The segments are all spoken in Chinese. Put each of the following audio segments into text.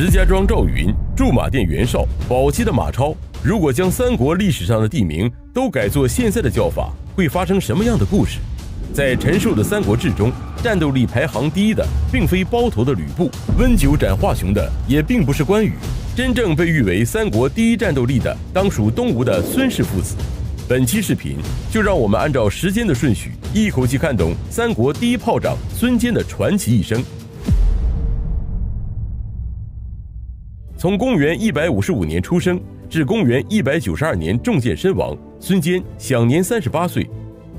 石家庄赵云、驻马店袁绍、宝鸡的马超，如果将三国历史上的地名都改作现在的叫法，会发生什么样的故事？在陈寿的《三国志》中，战斗力排行第一的并非包头的吕布，温酒斩华雄的也并不是关羽，真正被誉为三国第一战斗力的，当属东吴的孙氏父子。本期视频就让我们按照时间的顺序，一口气看懂三国第一炮长孙坚的传奇一生。从公元155年出生至公元192年中箭身亡，孙坚享年38岁。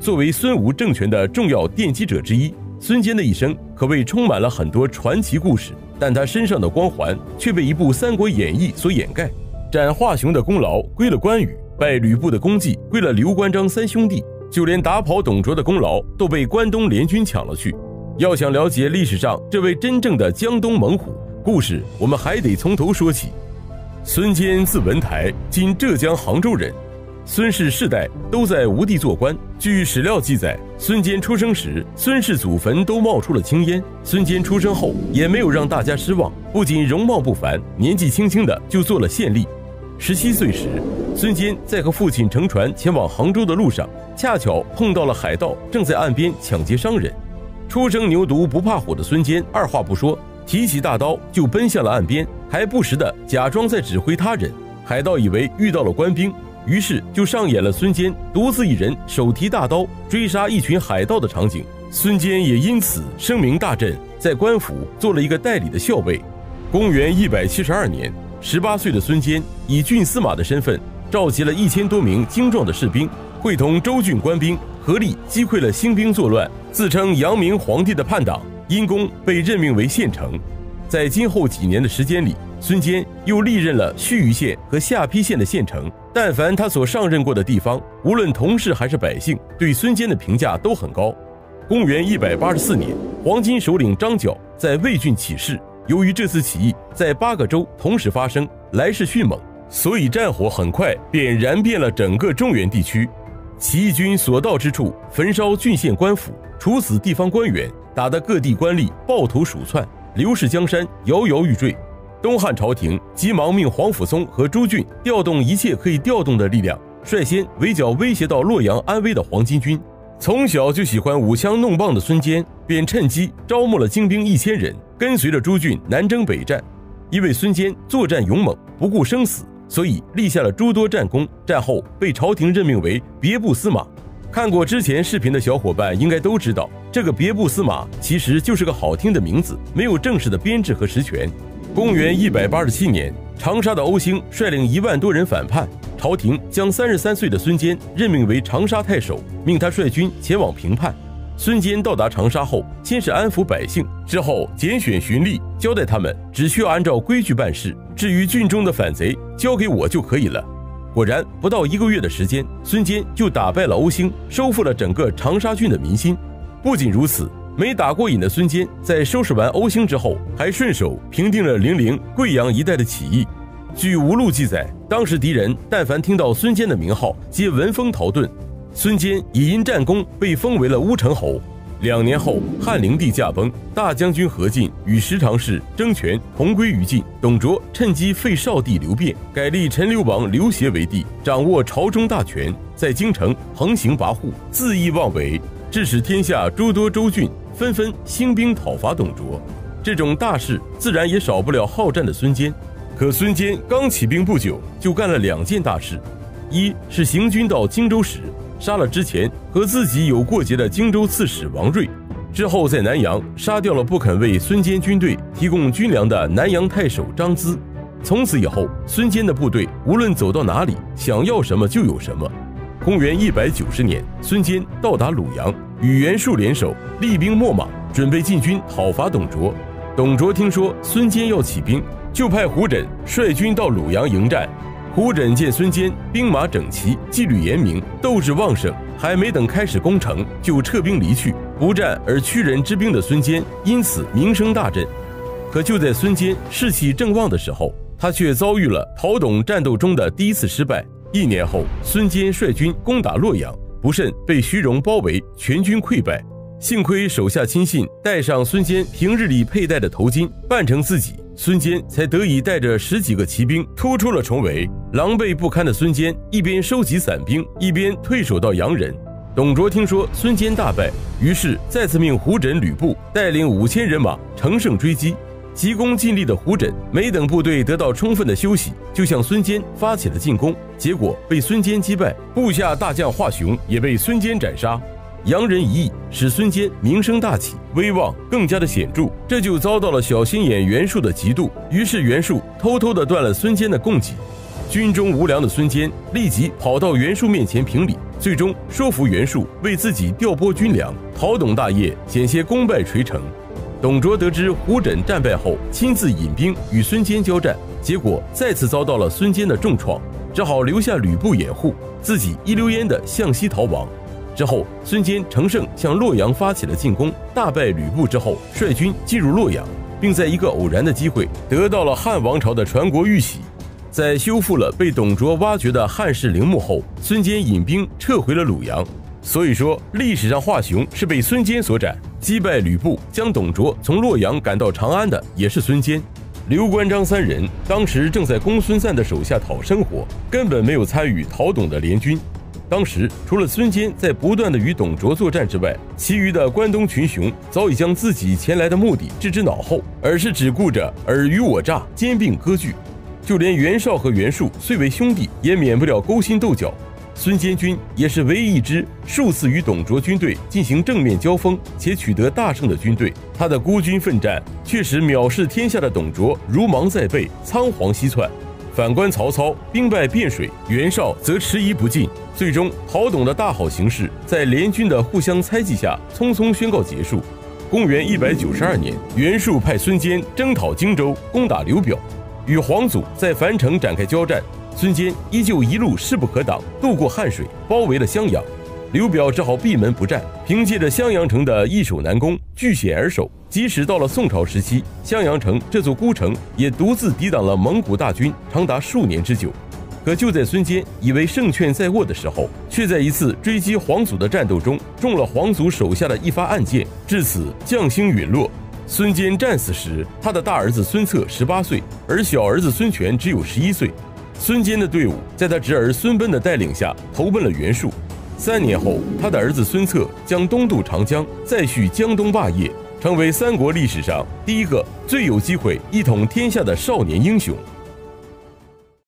作为孙吴政权的重要奠基者之一，孙坚的一生可谓充满了很多传奇故事，但他身上的光环却被一部《三国演义》所掩盖。斩华雄的功劳归了关羽，拜吕布的功绩归了刘关张三兄弟，就连打跑董卓的功劳都被关东联军抢了去。要想了解历史上这位真正的江东猛虎，故事我们还得从头说起。孙坚字文台，今浙江杭州人。孙氏世代都在吴地做官。据史料记载，孙坚出生时，孙氏祖坟都冒出了青烟。孙坚出生后也没有让大家失望，不仅容貌不凡，年纪轻轻的就做了县令。17岁时，孙坚在和父亲乘船前往杭州的路上，恰巧碰到了海盗正在岸边抢劫商人。初生牛犊不怕虎的孙坚二话不说，提起大刀就奔向了岸边，还不时地假装在指挥他人。海盗以为遇到了官兵，于是就上演了孙坚独自一人手提大刀追杀一群海盗的场景。孙坚也因此声名大振，在官府做了一个代理的校尉。公元172年，18岁的孙坚以郡司马的身份召集了1000多名精壮的士兵，会同州郡官兵合力击溃了兴兵作乱、自称阳明皇帝的叛党，因功被任命为县丞。在今后几年的时间里，孙坚又历任了盱眙县和下邳县的县丞。但凡他所上任过的地方，无论同事还是百姓，对孙坚的评价都很高。公元184年，黄巾首领张角在魏郡起事，由于这次起义在8个州同时发生，来势迅猛，所以战火很快便燃遍了整个中原地区。起义军所到之处，焚烧郡县官府，处死地方官员，打得各地官吏抱头鼠窜，刘氏江山摇摇欲坠。东汉朝廷急忙命皇甫嵩和朱俊调动一切可以调动的力量，率先围剿威胁到洛阳安危的黄巾军。从小就喜欢舞枪弄棒的孙坚便趁机招募了精兵1000人，跟随着朱俊南征北战。因为孙坚作战勇猛，不顾生死，所以立下了诸多战功，战后被朝廷任命为别部司马。看过之前视频的小伙伴应该都知道，这个别部司马其实就是个好听的名字，没有正式的编制和实权。公元187年，长沙的欧兴率领1万多人反叛，朝廷将33岁的孙坚任命为长沙太守，命他率军前往平叛。孙坚到达长沙后，先是安抚百姓，之后拣选巡吏，交代他们只需要按照规矩办事，至于郡中的反贼，交给我就可以了。果然，不到1个月的时间，孙坚就打败了欧兴，收复了整个长沙郡的民心。不仅如此，没打过瘾的孙坚在收拾完欧兴之后，还顺手平定了零陵、贵阳一带的起义。据吴录记载，当时敌人但凡听到孙坚的名号，皆闻风逃遁。孙坚也因战功被封为了乌程侯。2年后，汉灵帝驾崩，大将军何进与十常侍争权同归于尽。董卓趁机废少帝刘辩，改立陈留王刘协为帝，掌握朝中大权，在京城横行跋扈，恣意妄为，致使天下诸多州郡纷纷兴兵讨伐董卓。这种大事自然也少不了好战的孙坚。可孙坚刚起兵不久，就干了2件大事。一是行军到荆州时，杀了之前和自己有过节的荆州刺史王睿，之后在南阳杀掉了不肯为孙坚军队提供军粮的南阳太守张咨。从此以后，孙坚的部队无论走到哪里，想要什么就有什么。公元190年，孙坚到达鲁阳，与袁术联手，厉兵秣马，准备进军讨伐董卓。董卓听说孙坚要起兵，就派胡轸率军到鲁阳迎战。胡轸见孙坚兵马整齐，纪律严明，斗志旺盛，还没等开始攻城，就撤兵离去。不战而屈人之兵的孙坚因此名声大振。可就在孙坚士气正旺的时候，他却遭遇了讨董战斗中的第一次失败。1年后，孙坚率军攻打洛阳，不慎被徐荣包围，全军溃败。幸亏手下亲信带上孙坚平日里佩戴的头巾，扮成自己孙坚才得以带着10几个骑兵突出了重围。狼狈不堪的孙坚一边收集散兵，一边退守到阳人。董卓听说孙坚大败，于是再次命胡轸、吕布带领5000人马乘胜追击。急功近利的胡轸没等部队得到充分的休息，就向孙坚发起了进攻，结果被孙坚击败，部下大将华雄也被孙坚斩杀。阳人一役使孙坚名声大起，威望更加的显著，这就遭到了小心眼袁术的嫉妒，于是袁术偷偷地断了孙坚的供给。军中无粮的孙坚立即跑到袁术面前评理，最终说服袁术为自己调拨军粮，讨董大业险些功败垂成。董卓得知胡轸战败后，亲自引兵与孙坚交战，结果再次遭到了孙坚的重创，只好留下吕布掩护，自己一溜烟地向西逃亡。之后，孙坚乘胜向洛阳发起了进攻，大败吕布之后，率军进入洛阳，并在一个偶然的机会得到了汉王朝的传国玉玺。在修复了被董卓挖掘的汉室陵墓后，孙坚引兵撤回了鲁阳。所以说，历史上华雄是被孙坚所斩，击败吕布，将董卓从洛阳赶到长安的也是孙坚。刘关张3人当时正在公孙瓒的手下讨生活，根本没有参与讨董的联军。当时除了孙坚在不断的与董卓作战之外，其余的关东群雄早已将自己前来的目的置之脑后，而是只顾着尔虞我诈、兼并割据。就连袁绍和袁术虽为兄弟，也免不了勾心斗角。孙坚军也是唯一一支数次与董卓军队进行正面交锋且取得大胜的军队。他的孤军奋战确实藐视天下的董卓如芒在背，仓皇西窜。反观曹操兵败汴水，袁绍则迟疑不进，最终讨董的大好形势在联军的互相猜忌下匆匆宣告结束。公元192年，袁术派孙坚征讨荆州，攻打刘表，与黄祖在樊城展开交战。孙坚依旧一路势不可挡，渡过汉水，包围了襄阳。刘表只好闭门不战，凭借着襄阳城的易守难攻，据险而守。即使到了宋朝时期，襄阳城这座孤城也独自抵挡了蒙古大军长达数年之久。可就在孙坚以为胜券在握的时候，却在一次追击黄祖的战斗中中了黄祖手下的一发暗箭，至此将星陨落。孙坚战死时，他的大儿子孙策18岁，而小儿子孙权只有11岁。孙坚的队伍在他侄儿孙贲的带领下投奔了袁术。3年后，他的儿子孙策将东渡长江，再续江东霸业，成为三国历史上第一个最有机会一统天下的少年英雄。